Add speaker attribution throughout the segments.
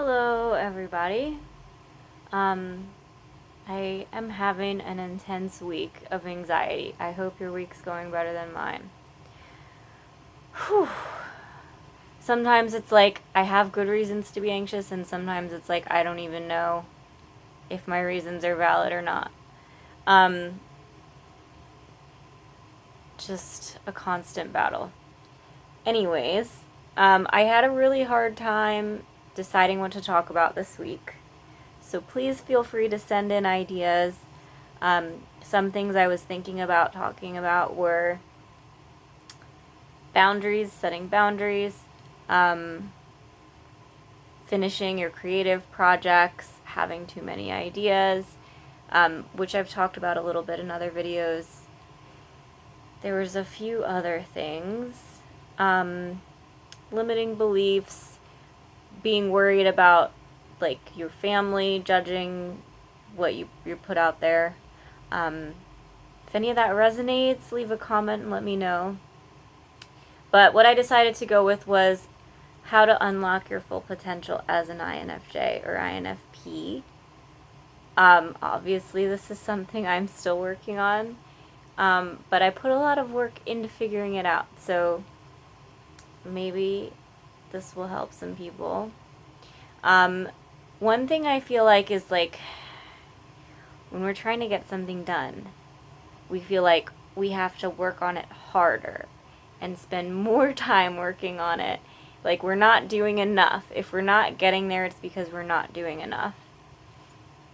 Speaker 1: Hello, everybody. I am having an intense week of anxiety. I hope your week's going better than mine. Whew. Sometimes it's like I have good reasons to be anxious, and sometimes it's like I don't even know if my reasons are valid or not. Just a constant battle. Anyways, I had a really hard time deciding what to talk about this week. So please feel free to send in ideas. Some things I was thinking about talking about were boundaries, setting boundaries, finishing your creative projects, having too many ideas, which I've talked about a little bit in other videos. There was a few other things. Limiting beliefs, being worried about like your family judging what you put out there. If any of that resonates, leave a comment and let me know. But what I decided to go with was how to unlock your full potential as an INFJ or INFP. Obviously, this is something I'm still working on, but I put a lot of work into figuring it out. So maybe this will help some people. One thing I feel like is like when we're trying to get something done, we feel like we have to work on it harder and spend more time working on it. Like we're not doing enough. If we're not getting there, it's because we're not doing enough.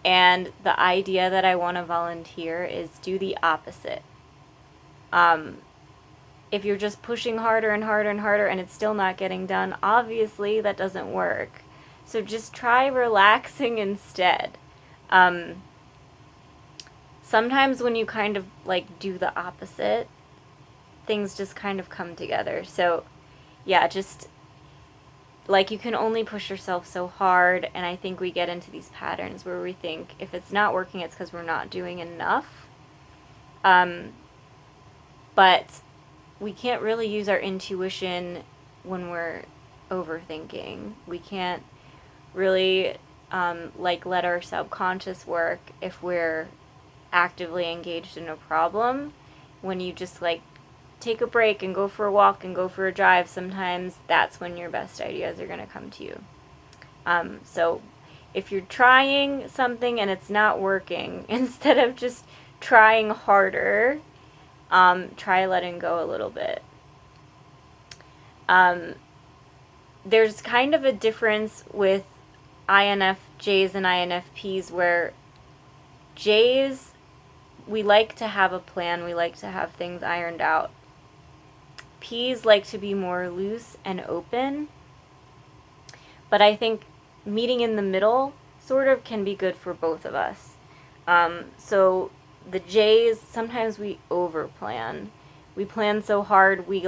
Speaker 1: And the idea that I want to volunteer is do the opposite. If you're just pushing harder and harder and harder and it's still not getting done, obviously that doesn't work. So just try relaxing instead. Sometimes when you kind of like do the opposite, things just kind of come together. So yeah, just like you can only push yourself so hard, and I think we get into these patterns where we think if it's not working, it's because we're not doing enough. But we can't really use our intuition when we're overthinking. We can't really let our subconscious work if we're actively engaged in a problem. When you just like take a break and go for a walk and go for a drive, sometimes that's when your best ideas are going to come to you. So if you're trying something and it's not working, instead of just trying harder, try letting go a little bit. There's kind of a difference with INFJs and INFPs where Js, we like to have a plan, we like to have things ironed out. Ps like to be more loose and open, but I think meeting in the middle sort of can be good for both of us. So the Js, sometimes we overplan. We plan so hard, we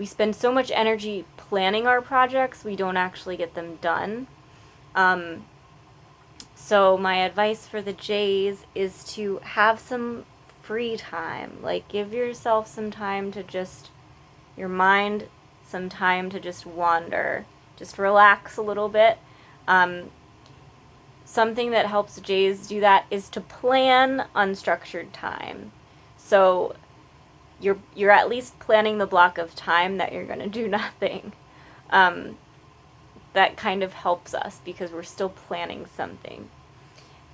Speaker 1: spend so much energy planning our projects, we don't actually get them done. So my advice for the Js is to have some free time. Like give yourself some time to just, your mind, some time to just wander. Just relax a little bit. Something that helps Js do that is to plan unstructured time. So you're at least planning the block of time that you're going to do nothing. That kind of helps us because we're still planning something.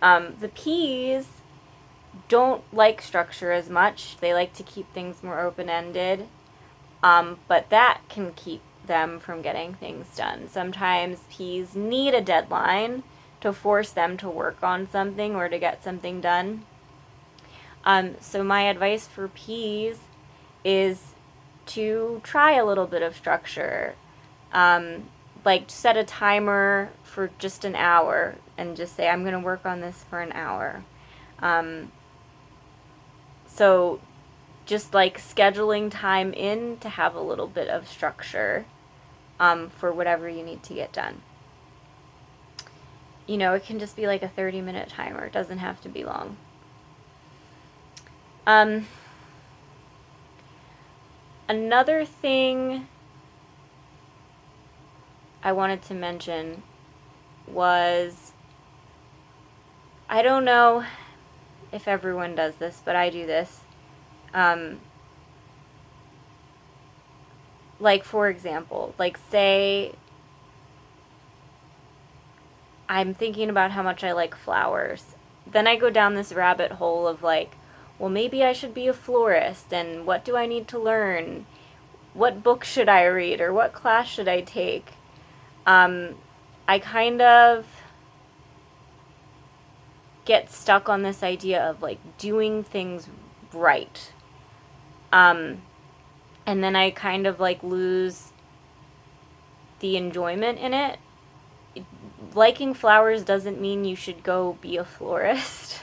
Speaker 1: The Ps don't like structure as much. They like to keep things more open-ended, but that can keep them from getting things done. Sometimes Ps need a deadline to force them to work on something or to get something done. So my advice for Ps is to try a little bit of structure. Like set a timer for just an hour and just say, I'm going to work on this for an hour. So just like scheduling time in to have a little bit of structure for whatever you need to get done. You know, it can just be like a 30-minute timer. It doesn't have to be long. Another thing I wanted to mention was, I don't know if everyone does this, but I do this. Like, for example, like, say I'm thinking about how much I like flowers. Then I go down this rabbit hole of like, well, maybe I should be a florist, and what do I need to learn? What book should I read, or what class should I take? I kind of get stuck on this idea of like doing things right. And then I kind of like lose the enjoyment in it. Liking flowers doesn't mean you should go be a florist.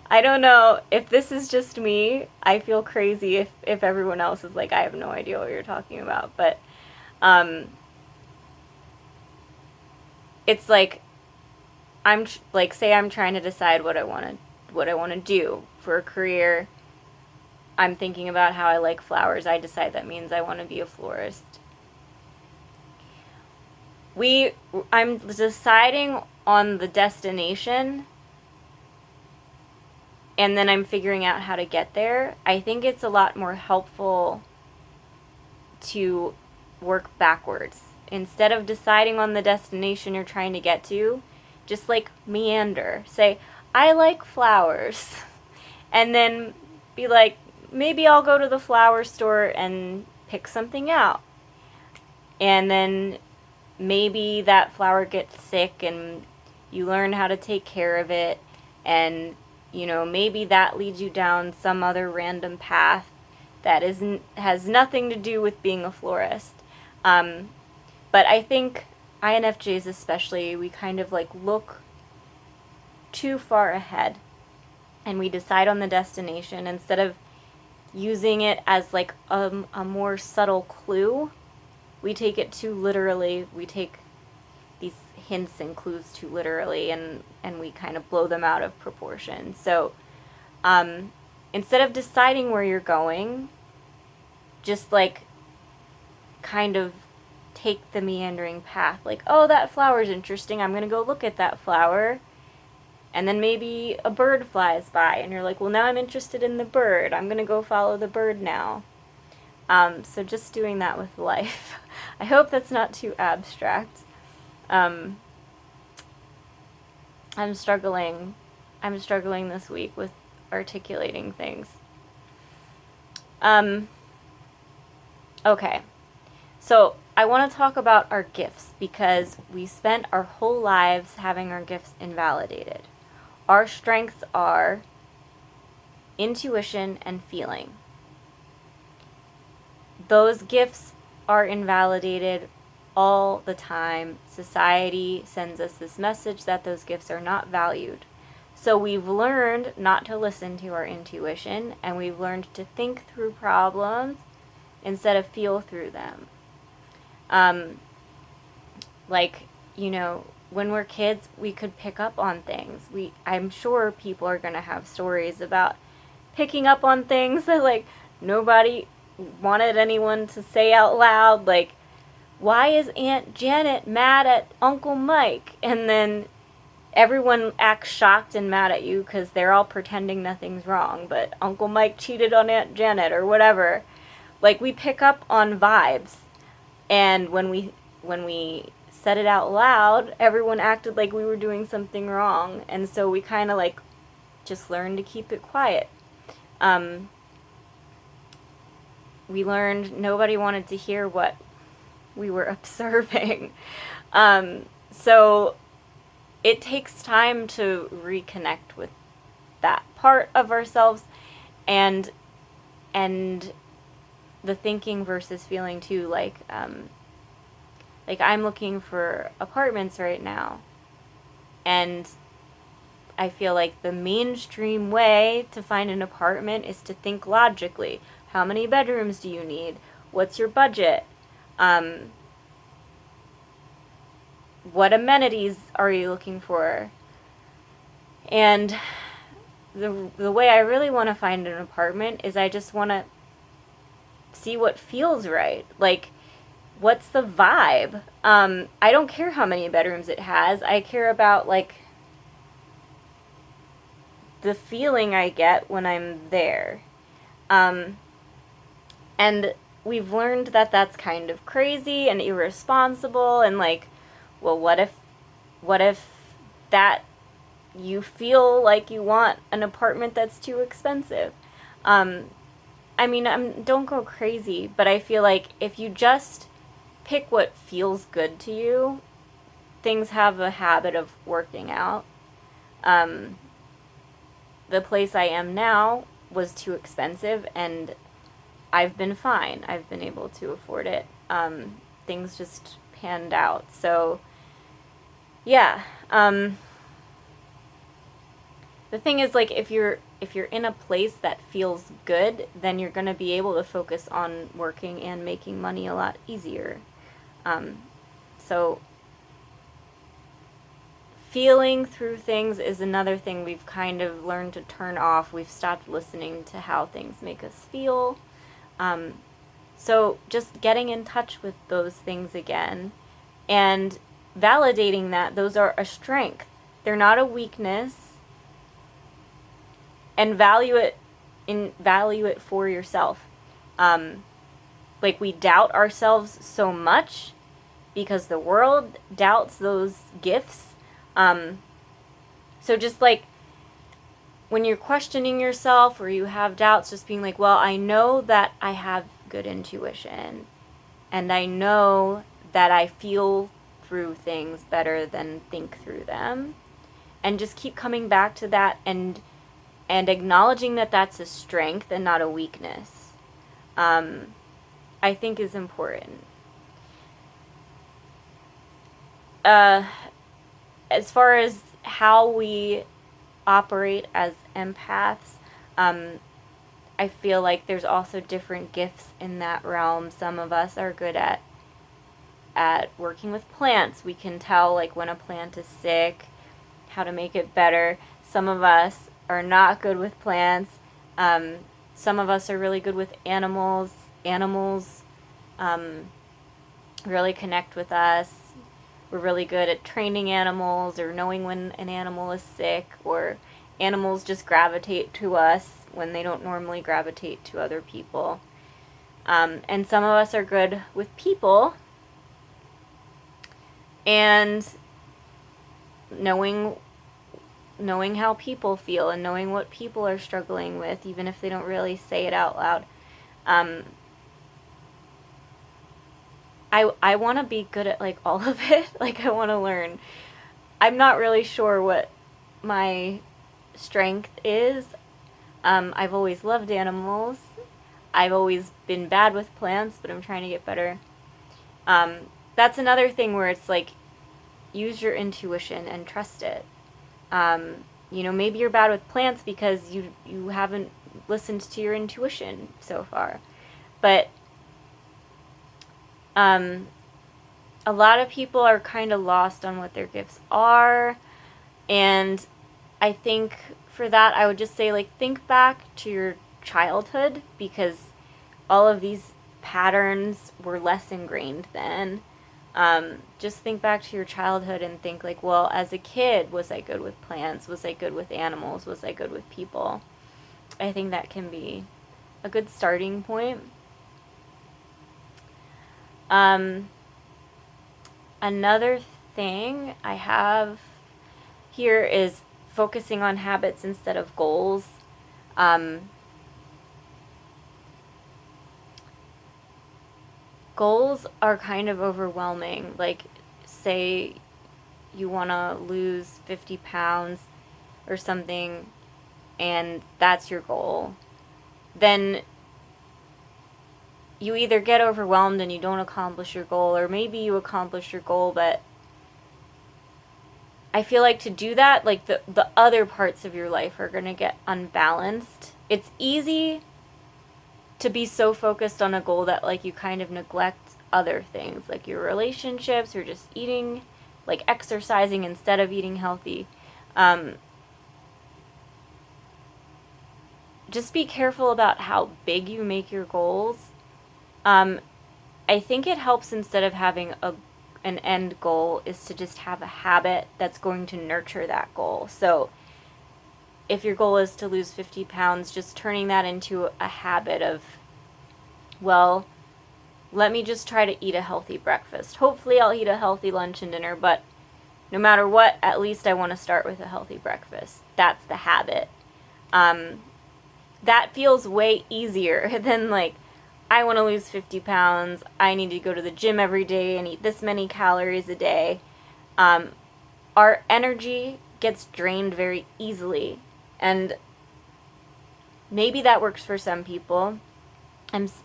Speaker 1: I don't know if this is just me. I feel crazy if everyone else is like, I have no idea what you're talking about. But it's like, I'm like, say I'm trying to decide what I want to do for a career. I'm thinking about how I like flowers. I decide that means I want to be a florist. I'm deciding on the destination, and then I'm figuring out how to get there. I think it's a lot more helpful to work backwards. Instead of deciding on the destination you're trying to get to, just like meander. Say, I like flowers. And then be like, maybe I'll go to the flower store and pick something out. And then maybe that flower gets sick and you learn how to take care of it. And, you know, maybe that leads you down some other random path that has nothing to do with being a florist. But I think INFJs especially, we kind of like look too far ahead and we decide on the destination instead of using it as like a more subtle clue. We take it too literally. We take these hints and clues too literally, and we kind of blow them out of proportion. So instead of deciding where you're going, just like kind of take the meandering path. Like, oh, that flower's interesting. I'm going to go look at that flower. And then maybe a bird flies by and you're like, well, now I'm interested in the bird. I'm going to go follow the bird now. So just doing that with life. I hope that's not too abstract. I'm struggling this week with articulating things. Okay. So I want to talk about our gifts because we spent our whole lives having our gifts invalidated. Our strengths are intuition and feeling. Those gifts are invalidated all the time. Society sends us this message that those gifts are not valued. So we've learned not to listen to our intuition, and we've learned to think through problems instead of feel through them. Like, you know, when we're kids, we could pick up on things. I'm sure people are going to have stories about picking up on things that, like, nobody wanted anyone to say out loud. Like, why is Aunt Janet mad at Uncle Mike? And then everyone acts shocked and mad at you because they're all pretending nothing's wrong, but Uncle Mike cheated on Aunt Janet or whatever. Like, we pick up on vibes. And when we said it out loud, everyone acted like we were doing something wrong. And so we kind of like just learned to keep it quiet. We learned nobody wanted to hear what we were observing. So it takes time to reconnect with that part of ourselves and the thinking versus feeling too. Like I'm looking for apartments right now, and I feel like the mainstream way to find an apartment is to think logically. How many bedrooms do you need? What's your budget? What amenities are you looking for? And the way I really want to find an apartment is I just want to see what feels right. Like, what's the vibe? I don't care how many bedrooms it has. I care about, like, the feeling I get when I'm there. And we've learned that that's kind of crazy and irresponsible, and, like, well, what if that you feel like you want an apartment that's too expensive? I mean, don't go crazy, but I feel like if you just pick what feels good to you, things have a habit of working out. The place I am now was too expensive, and I've been fine. I've been able to afford it. Things just panned out. So, yeah. The thing is, like, if you're in a place that feels good, then you're going to be able to focus on working and making money a lot easier. So feeling through things is another thing we've kind of learned to turn off. We've stopped listening to how things make us feel. So just getting in touch with those things again and validating that those are a strength. They're not a weakness. And value it for yourself. Like, we doubt ourselves so much because the world doubts those gifts. So just, like, when you're questioning yourself or you have doubts, just being like, well, I know that I have good intuition, and I know that I feel through things better than think through them. And just keep coming back to that and acknowledging that that's a strength and not a weakness, I think is important. As far as how we operate as empaths, I feel like there's also different gifts in that realm. Some of us are good at working with plants. We can tell, like, when a plant is sick, how to make it better. Some of us are not good with plants. Some of us are really good with animals. Animals really connect with us. We're really good at training animals or knowing when an animal is sick, or animals just gravitate to us when they don't normally gravitate to other people. And some of us are good with people and knowing how people feel and knowing what people are struggling with, even if they don't really say it out loud. I want to be good at, like, all of it. Like, I want to learn. I'm not really sure what my strength is. I've always loved animals. I've always been bad with plants, but I'm trying to get better. That's another thing where it's like, use your intuition and trust it. Maybe you're bad with plants because you haven't listened to your intuition so far. But a lot of people are kind of lost on what their gifts are. And I think for that, I would just say, like, think back to your childhood, because all of these patterns were less ingrained then. Just think back to your childhood and think, like, well, as a kid, was I good with plants? Was I good with animals? Was I good with people? I think that can be a good starting point. Another thing I have here is focusing on habits instead of goals. Goals are kind of overwhelming. Like, say you want to lose 50 pounds or something, and that's your goal. Then you either get overwhelmed and you don't accomplish your goal, or maybe you accomplish your goal, but I feel like to do that, like, the other parts of your life are going to get unbalanced. It's easy to be so focused on a goal that, like, you kind of neglect other things, like your relationships, or just eating, like, exercising instead of eating healthy. Just be careful about how big you make your goals. I think it helps, instead of having an end goal, is to just have a habit that's going to nurture that goal. So if your goal is to lose 50 pounds, just turning that into a habit of, well, let me just try to eat a healthy breakfast. Hopefully I'll eat a healthy lunch and dinner, but no matter what, at least I want to start with a healthy breakfast. That's the habit. That feels way easier than like, I want to lose 50 pounds. I need to go to the gym every day and eat this many calories a day. Our energy gets drained very easily. And maybe that works for some people.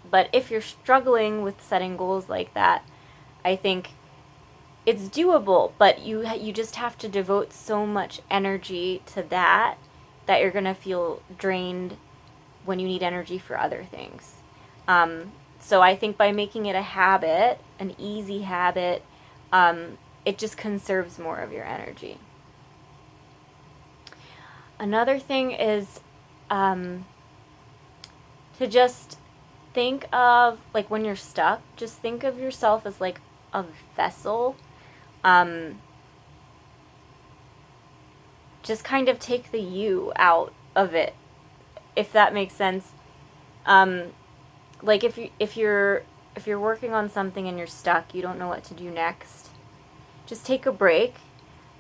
Speaker 1: But if you're struggling with setting goals like that, I think it's doable, but you just have to devote so much energy to that you're going to feel drained when you need energy for other things. So I think by making it a habit, an easy habit, it just conserves more of your energy. Another thing is to just think of, like, when you're stuck, just think of yourself as like a vessel. Just kind of take the you out of it, if that makes sense. Like if you're working on something and you're stuck, you don't know what to do next, just take a break.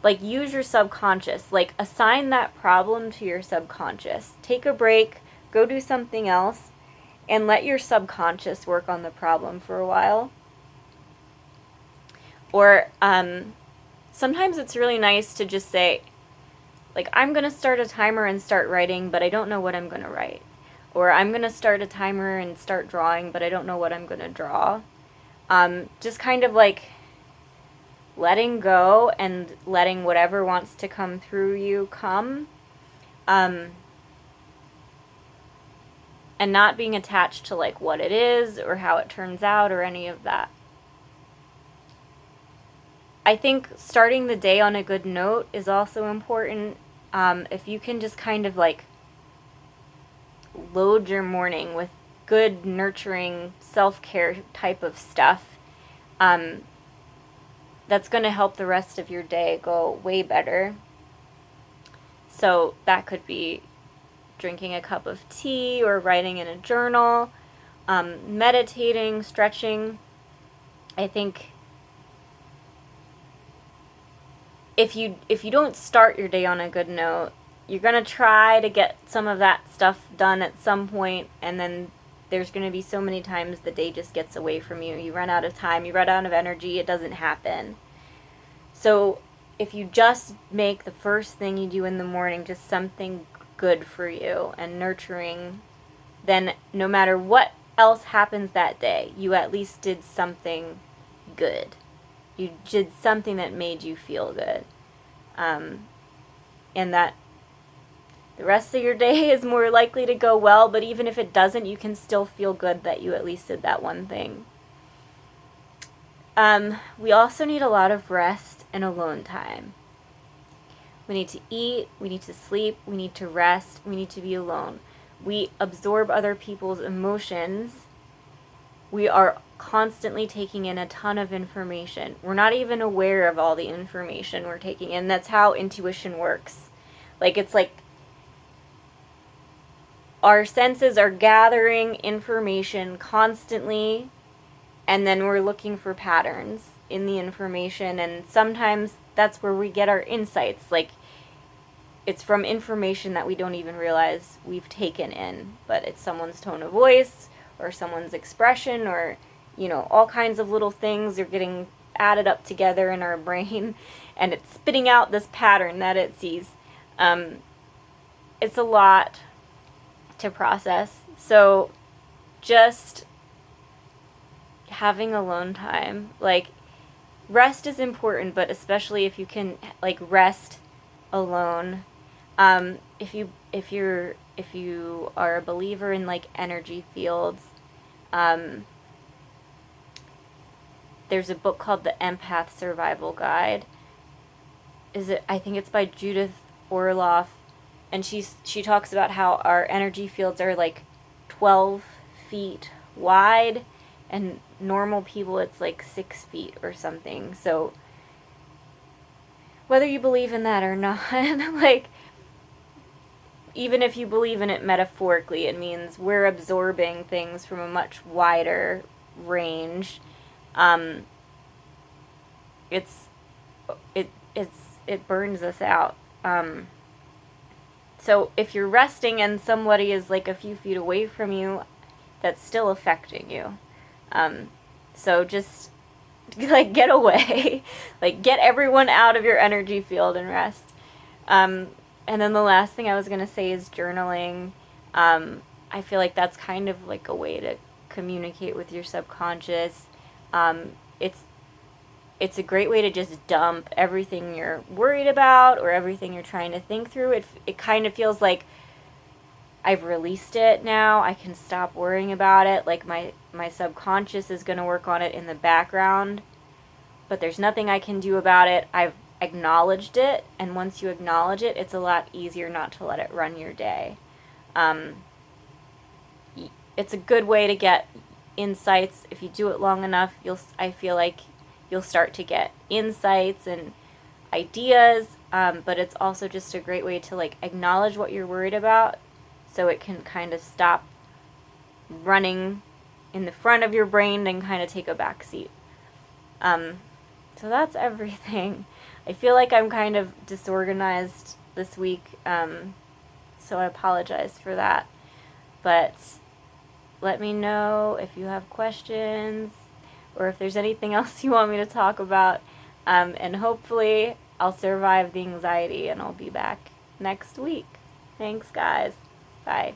Speaker 1: Like, use your subconscious. Like, assign that problem to your subconscious. Take a break, go do something else, and let your subconscious work on the problem for a while. Or sometimes it's really nice to just say, like, I'm going to start a timer and start writing, but I don't know what I'm going to write. Or I'm going to start a timer and start drawing, but I don't know what I'm going to draw. Just kind of like letting go and letting whatever wants to come through you come. And not being attached to like what it is or how it turns out or any of that. I think starting the day on a good note is also important. If you can just kind of like load your morning with good, nurturing, self-care type of stuff, that's going to help the rest of your day go way better. So that could be drinking a cup of tea or writing in a journal, meditating, stretching. I think if you don't start your day on a good note, you're going to try to get some of that stuff done at some point, and then there's going to be so many times the day just gets away from you. You run out of time, you run out of energy, it doesn't happen. So if you just make the first thing you do in the morning just something good for you and nurturing, then no matter what else happens that day, you at least did something good. You did something that made you feel good. And that the rest of your day is more likely to go well, but even if it doesn't, you can still feel good that you at least did that one thing. We also need a lot of rest and alone time. We need to eat, we need to sleep, we need to rest, we need to be alone. We absorb other people's emotions. We are constantly taking in a ton of information. We're not even aware of all the information we're taking in. That's how intuition works. Like, it's like our senses are gathering information constantly, and then we're looking for patterns in the information, and sometimes that's where we get our insights. Like, it's from information that we don't even realize we've taken in, but it's someone's tone of voice or someone's expression, or, you know, all kinds of little things are getting added up together in our brain, and it's spitting out this pattern that it sees. It's a lot to process. So just having alone time, like, rest is important, but especially if you can, like, rest alone. If you are a believer in, like, energy fields, there's a book called The Empath Survival Guide. I think it's by Judith Orloff, and she talks about how our energy fields are like 12 feet wide, and normal people it's like 6 feet or something. So whether you believe in that or not, like, even if you believe in it metaphorically, it means we're absorbing things from a much wider range. It's it burns us out. So if you're resting and somebody is like a few feet away from you, that's still affecting you. So just like get away, like get everyone out of your energy field and rest. And then the last thing I was gonna say is journaling. I feel like that's kind of like a way to communicate with your subconscious. It's a great way to just dump everything you're worried about or everything you're trying to think through. It kind of feels like I've released it now. I can stop worrying about it. Like my subconscious is going to work on it in the background, but there's nothing I can do about it. I've acknowledged it, and once you acknowledge it, it's a lot easier not to let it run your day. It's a good way to get insights. If you do it long enough, I feel like you'll start to get insights and ideas, but it's also just a great way to like acknowledge what you're worried about so it can kind of stop running in the front of your brain and kind of take a back seat. So that's everything. I feel like I'm kind of disorganized this week, so I apologize for that. But let me know if you have questions or if there's anything else you want me to talk about. And hopefully I'll survive the anxiety and I'll be back next week. Thanks, guys. Bye.